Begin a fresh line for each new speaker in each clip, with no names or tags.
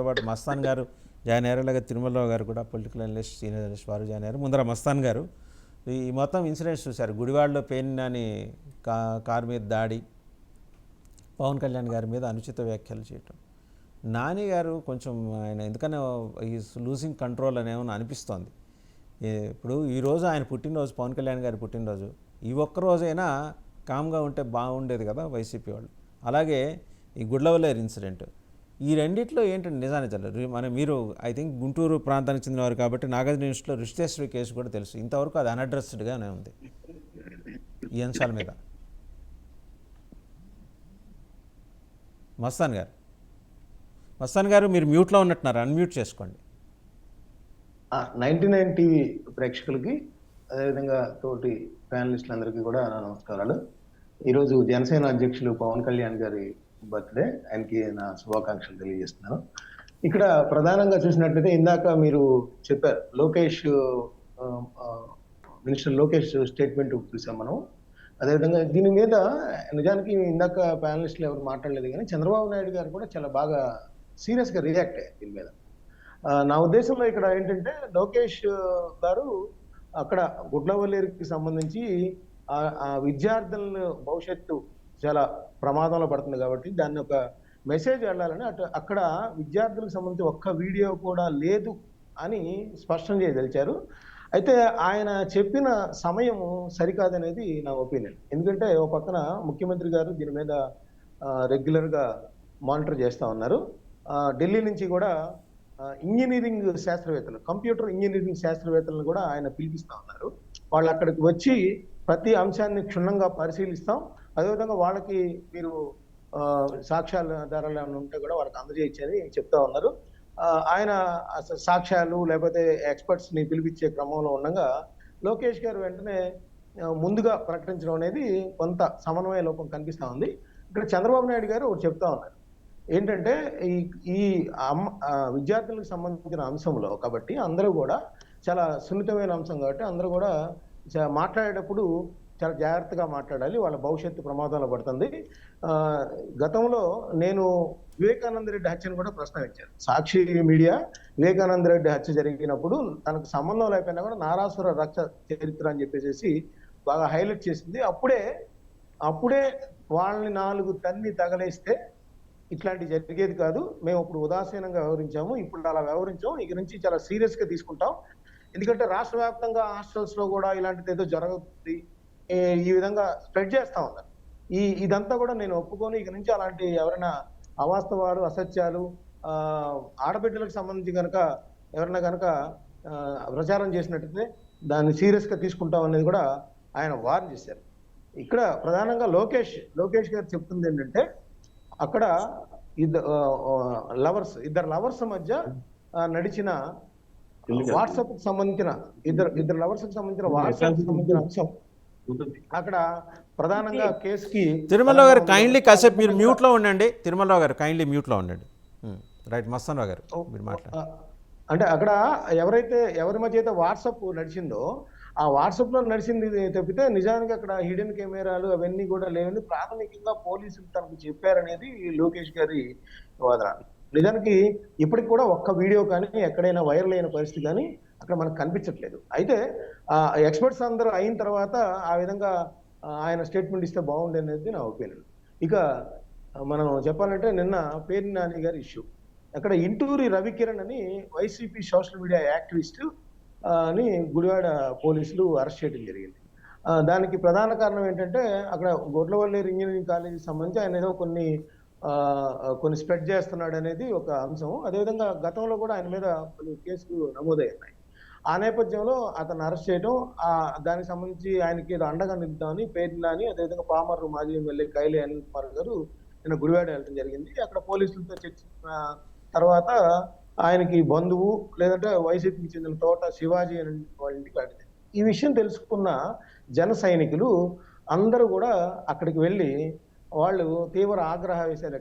పాటు మస్తాన్ గారు జాయిన్ అయ్యారు, అలాగే తిరుమలరావు గారు కూడా పొలిటికల్ అనలిస్ట్, సీనియర్ అనలిస్ట్ వారు జాయిన్ అయ్యారు. ముందర మస్తాన్ గారు ఈ మొత్తం ఇన్సిడెంట్స్ చూశారు. గుడివాడలో పేర్ని కారు మీద దాడి, పవన్ కళ్యాణ్ గారి మీద అనుచిత వ్యాఖ్యలు చేయటం, నాని గారు కొంచెం ఆయన ఎందుకనే ఈజ్ లూజింగ్ కంట్రోల్ అనేమని అనిపిస్తోంది. ఇప్పుడు ఈరోజు ఆయన పుట్టినరోజు, పవన్ కళ్యాణ్ గారి పుట్టినరోజు, ఈ ఒక్కరోజైనా కామ్గా ఉంటే బాగుండేది కదా వైసీపీ వాళ్ళు. అలాగే ఈ గుడ్లవల్లేరు ఇన్సిడెంట్, ఈ రెండిట్లో ఏంటంటే నిజాన్ని తెలరు. మీరు ఐ థింక్ గుంటూరు ప్రాంతానికి చెందినవారు కాబట్టి నాగార్జున యూనివర్సిటీలో రిషితేశ్వరి కేసు కూడా తెలుసు. ఇంతవరకు అది అన్అడ్రస్డ్గానే ఉంది ఈ అంశాల మీద. మస్తాన్ గారు మీరు మ్యూట్లో ఉన్నట్టున్నారు, అన్మ్యూట్ చేసుకోండి.
99 టీవీ ప్రేక్షకులకి, అదేవిధంగా తోటి ప్యానలిస్టులందరికీ కూడా నా నమస్కారాలు. ఈరోజు జనసేన అధ్యక్షులు పవన్ కళ్యాణ్ గారి బర్త్డే, ఆయనకి నా శుభాకాంక్షలు తెలియజేస్తున్నాను. ఇక్కడ ప్రధానంగా చూసినట్లయితే ఇందాక మీరు చెప్పారు, మినిస్టర్ లోకేష్ స్టేట్మెంట్ చూసాం మనం. అదేవిధంగా దీని మీద నిజానికి ఇందాక ప్యానలిస్టులు ఎవరు మాట్లాడలేదు, కానీ చంద్రబాబు నాయుడు గారు కూడా చాలా బాగా సీరియస్గా రియాక్ట్ అయ్యారు దీని మీద. నా ఉద్దేశంలో ఇక్కడ ఏంటంటే, లోకేష్ గారు అక్కడ గుడ్లవల్లేరుకి సంబంధించి ఆ విద్యార్థుల భవిష్యత్తు చాలా ప్రమాదంలో పడుతుంది కాబట్టి దాన్ని ఒక మెసేజ్ వెళ్ళాలని అక్కడ విద్యార్థులకు సంబంధించి ఒక్క వీడియో కూడా లేదు అని స్పష్టం చేయదలిచారు. అయితే ఆయన చెప్పిన సమయము సరికాదనేది నా ఒపీనియన్. ఎందుకంటే ఒక పక్కన ముఖ్యమంత్రి గారు దీని మీద రెగ్యులర్గా మానిటర్ చేస్తూ ఉన్నారు. ఢిల్లీ నుంచి కూడా ఇంజనీరింగ్ శాస్త్రవేత్తలు, కంప్యూటర్ ఇంజనీరింగ్ శాస్త్రవేత్తలను కూడా ఆయన పిలిపిస్తూ ఉన్నారు. వాళ్ళు అక్కడికి వచ్చి ప్రతి అంశాన్ని క్షుణ్ణంగా పరిశీలిస్తాం, అదేవిధంగా వాళ్ళకి మీరు సాక్ష్యాధారాలు ఏమైనా ఉంటే కూడా వాళ్ళకి అందజేయచ్చని చెప్తా ఉన్నారు. ఆయన సాక్ష్యాలు లేకపోతే ఎక్స్పర్ట్స్ని పిలిపించే క్రమంలో ఉండగా లోకేష్ గారు వెంటనే ముందుగా ప్రకటించడం అనేది కొంత సమన్వయ లోపం కనిపిస్తూ ఉంది. ఇక్కడ చంద్రబాబు నాయుడు గారు ఒకటి చెప్తా ఉన్నారు ఏంటంటే, ఈ విద్యార్థులకు సంబంధించిన అంశంలో కాబట్టి అందరూ కూడా చాలా సున్నితమైన అంశం కాబట్టి అందరూ కూడా మాట్లాడేటప్పుడు చాలా జాగ్రత్తగా మాట్లాడాలి, వాళ్ళ భవిష్యత్తు ప్రమాదంలో పడుతుంది. గతంలో నేను వివేకానంద రెడ్డి హత్యను కూడా ప్రస్తావించాను. సాక్షి మీడియా వివేకానంద రెడ్డి హత్య జరిగినప్పుడు తనకు సంబంధం లేకపోయినా కూడా నారాసుర రక్త చరిత్ర అని చెప్పేసి బాగా హైలైట్ చేసింది. అప్పుడే వాళ్ళని 4 తన్ని తగలేస్తే ఇట్లాంటి జరిగేది కాదు, మేము ఇప్పుడు ఉదాసీనంగా వ్యవహరించాము, ఇప్పుడు అలా వ్యవహరించాము, ఇక నుంచి చాలా సీరియస్గా తీసుకుంటాం. ఎందుకంటే రాష్ట్ర వ్యాప్తంగా హాస్టల్స్లో కూడా ఇలాంటిది ఏదో జరుగుతుంది, ఈ విధంగా స్ప్రెడ్ చేస్తా ఉన్నారు. ఇదంతా కూడా నేను ఒప్పుకొని ఇక నుంచి అలాంటి ఎవరైనా అవాస్తవాలు, అసత్యాలు, ఆడబిడ్డలకు సంబంధించి కనుక ఎవరైనా కనుక ప్రచారం చేసినట్టయితే దాన్ని సీరియస్గా తీసుకుంటాం అనేది కూడా ఆయన వార్న్ చేశారు. ఇక్కడ ప్రధానంగా లోకేష్ గారు చెప్తుంది ఏంటంటే, అక్కడ ఇద్దరు లవర్స్ మధ్య నడిచిన వాట్సాప్ కి సంబంధించిన ఇద్దరు లవర్స్ కి సంబంధించిన వాట్సాప్ కి సంబంధించిన అంశం అక్కడ ప్రధానంగా కేసుకి.
తిరుమలరావు గారు కైండ్లీ కాసేపు మీరు మ్యూట్ లో ఉండండి. తిరుమలరావు గారు కైండ్లీ మ్యూట్ లో ఉండండి. రైట్, మస్తాన్ రావు గారు మీరు మాట్లాడండి.
అంటే అక్కడ ఎవరి మధ్య అయితే వాట్సాప్ నడిచిందో ఆ వాట్సాప్ లో నడిచింది తప్పితే నిజానికి అక్కడ హిడెన్ కెమెరాలు అవన్నీ కూడా లేవని ప్రాథమికంగా పోలీసులు తనకు చెప్పారనేది లోకేష్ గారి వాదన. నిజానికి ఇప్పటికి కూడా ఒక్క వీడియో కానీ ఎక్కడైనా వైరల్ అయిన పరిస్థితి కానీ అక్కడ మనకు కనిపించట్లేదు. అయితే ఎక్స్పర్ట్స్ అందరూ అయిన తర్వాత ఆ విధంగా ఆయన స్టేట్మెంట్ ఇస్తే బాగుండేది నా ఒపీనియన్. ఇక మనం చెప్పాలంటే నిన్న పేర్ని నాని గారి ఇష్యూ, అక్కడ ఇంటూరి రవికిరణ్ అని వైసీపీ సోషల్ మీడియా యాక్టివిస్ట్ అని గుడివాడ పోలీసులు అరెస్ట్ చేయడం జరిగింది. దానికి ప్రధాన కారణం ఏంటంటే, అక్కడ గుడ్లవల్లేరు ఇంజనీరింగ్ కాలేజీకి సంబంధించి ఆయన ఏదో కొన్ని స్ప్రెడ్ చేస్తున్నాడు అనేది ఒక అంశం. అదేవిధంగా గతంలో కూడా ఆయన మీద కొన్ని కేసులు నమోదయ్యాయి. ఆ నేపథ్యంలో అతను అరెస్ట్ చేయడం, దానికి సంబంధించి ఆయనకి ఏదో అండగా నిలుద్దామని పేర్ని, అదేవిధంగా పామర్రు మాజీ ఎమ్మెల్యే కైలే అనిల్ కుమార్ గారు నిన్న గుడివాడ వెళ్ళడం జరిగింది. అక్కడ పోలీసులతో చర్చించిన తర్వాత ఆయనకి బంధువు లేదంటే వైసీపీకి చెందిన తోట శివాజీ అని వాళ్ళ ఇంటికి వెళ్ళింది. ఈ విషయం తెలుసుకున్న జన సైనికులు అందరూ కూడా అక్కడికి వెళ్ళి వాళ్ళు తీవ్ర ఆగ్రహ వేశారు.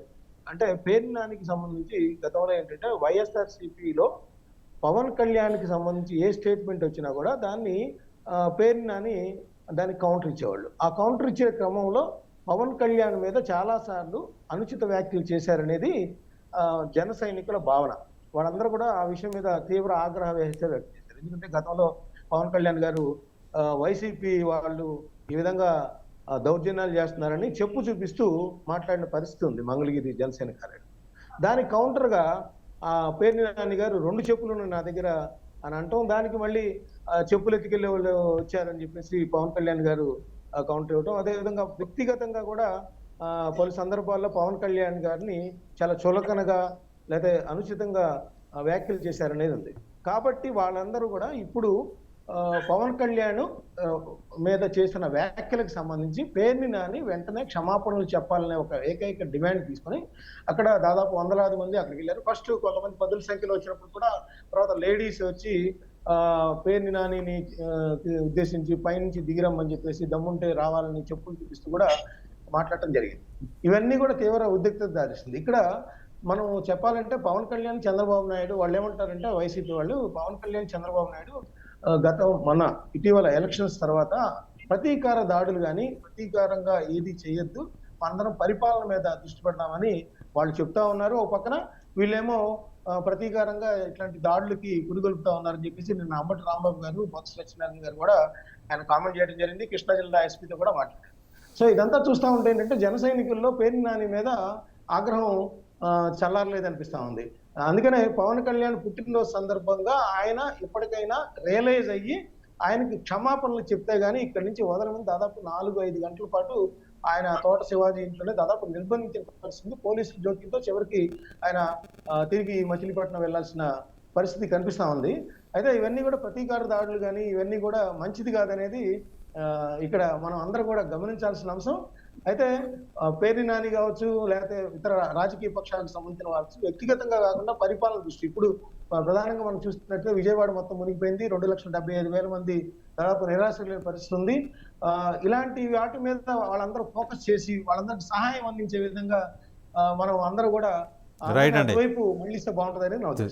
అంటే పేర్నానికి సంబంధించి గతంలో ఏంటంటే వైఎస్ఆర్సీపీలో పవన్ కళ్యాణ్కి సంబంధించి ఏ స్టేట్మెంట్ వచ్చినా కూడా దాన్ని పేర్నాని దానికి కౌంటర్ ఇచ్చేవాళ్ళు. ఆ కౌంటర్ ఇచ్చే క్రమంలో పవన్ కళ్యాణ్ మీద చాలాసార్లు అనుచిత వ్యాఖ్యలు చేశారనేది జన సైనికుల భావన. వాళ్ళందరూ కూడా ఆ విషయం మీద తీవ్ర ఆగ్రహ వ్యక్తం చేశారు. ఎందుకంటే గతంలో పవన్ కళ్యాణ్ గారు వైసీపీ వాళ్ళు ఈ విధంగా దౌర్జన్యాలు చేస్తున్నారని చెప్పు చూపిస్తూ మాట్లాడిన పరిస్థితి ఉంది మంగళగిరి జనసేన కార్యాలయం. దానికి కౌంటర్‌గా పేర్ని నాని గారు 2 చెప్పులున్నాయి నా దగ్గర అని అంటం, దానికి మళ్ళీ చెప్పులు ఎత్తుకెళ్ళే వాళ్ళు వచ్చారని చెప్పేసి పవన్ కళ్యాణ్ గారు కౌంటర్ ఇవ్వటం. అదేవిధంగా వ్యక్తిగతంగా కూడా పలు సందర్భాల్లో పవన్ కళ్యాణ్ గారిని చాలా చులకనగా లేదా అనుచితంగా వ్యాఖ్యలు చేశారనేది ఉంది. కాబట్టి వాళ్ళందరూ కూడా ఇప్పుడు పవన్ కళ్యాణ్ మీద చేసిన వ్యాఖ్యలకు సంబంధించి పేర్ని నాని వెంటనే క్షమాపణలు చెప్పాలనే ఒక ఏకైక డిమాండ్ తీసుకొని అక్కడ దాదాపు వందలాది మంది అక్కడికి వెళ్ళారు. ఫస్ట్ కొంతమంది పదుల సంఖ్యలో వచ్చినప్పుడు కూడా తర్వాత లేడీస్ వచ్చి పేర్ని నానిని ఉద్దేశించి పైనుంచి దిగిరమ్మని చెప్పేసి దమ్ముంటే రావాలని చెప్పులు చూపిస్తూ కూడా మాట్లాడటం జరిగింది. ఇవన్నీ కూడా తీవ్ర ఉద్రిక్తత దారిస్తుంది. ఇక్కడ మనం చెప్పాలంటే పవన్ కళ్యాణ్, చంద్రబాబు నాయుడు వాళ్ళు ఏమంటారంటే వైసీపీ వాళ్ళు పవన్ కళ్యాణ్, చంద్రబాబు నాయుడు మన ఇటీవల ఎలక్షన్స్ తర్వాత ప్రతీకార దాడులు గాని ప్రతీకారంగా ఏది చేయొద్దు, అందరం పరిపాలన మీద దృష్టి పెడదామని వాళ్ళు చెప్తా ఉన్నారు. ఒక పక్కన వీళ్ళేమో ప్రతీకారంగా ఇట్లాంటి దాడులకి పురిగొల్పుతా ఉన్నారని చెప్పేసి నిన్న అంబటి రాంబాబు గారు, బొత్స సత్యనారాయణ గారు కూడా ఆయన కామెంట్ చేయడం జరిగింది. కృష్ణా జిల్లా ఎస్పీతో కూడా మాట్లాడారు. సో ఇదంతా చూస్తా ఉంటే ఏంటంటే జన సైనికుల్లో పేర్ని నాని మీద ఆగ్రహం చల్లారలేదు అనిపిస్తా ఉంది. అందుకనే పవన్ కళ్యాణ్ పుట్టినరోజు సందర్భంగా ఆయన ఇప్పటికైనా రియలైజ్ అయ్యి ఆయనకి క్షమాపణలు చెప్తే గానీ ఇక్కడి నుంచి వదలమని దాదాపు 4-5 గంటల పాటు ఆయన తోట శివాజీ ఇంట్లోనే దాదాపు నిర్బంధించిన పరిస్థితి. పోలీసుల జోక్యంతో చివరికి ఆయన తిరిగి మచిలీపట్నం వెళ్లాల్సిన పరిస్థితి కనిపిస్తా ఉంది. అయితే ఇవన్నీ కూడా ప్రతీకార దాడులు కానీ ఇవన్నీ కూడా మంచిది కాదనేది ఇక్కడ మనం అందరం కూడా గమనించాల్సిన అంశం. అయితే పేర్ని నాని కావచ్చు, లేకపోతే ఇతర రాజకీయ పక్షాలకు సంబంధించిన వాళ్ళు వ్యక్తిగతంగా కాకుండా పరిపాలన దృష్టి ఇప్పుడు ప్రధానంగా మనం చూస్తున్నట్లయితే విజయవాడ మొత్తం మునిగిపోయింది. 2,75,000 మంది దాదాపు నిరాశ్రయులైన పరిస్థితి ఉంది. ఇలాంటి వాటి మీద వాళ్ళందరూ ఫోకస్ చేసి వాళ్ళందరికీ సహాయం అందించే విధంగా మనం అందరూ కూడా
రైట్ అండి
వైపు మళ్ళిస్తే బాగుంటుందని నా ఉద్దేశం.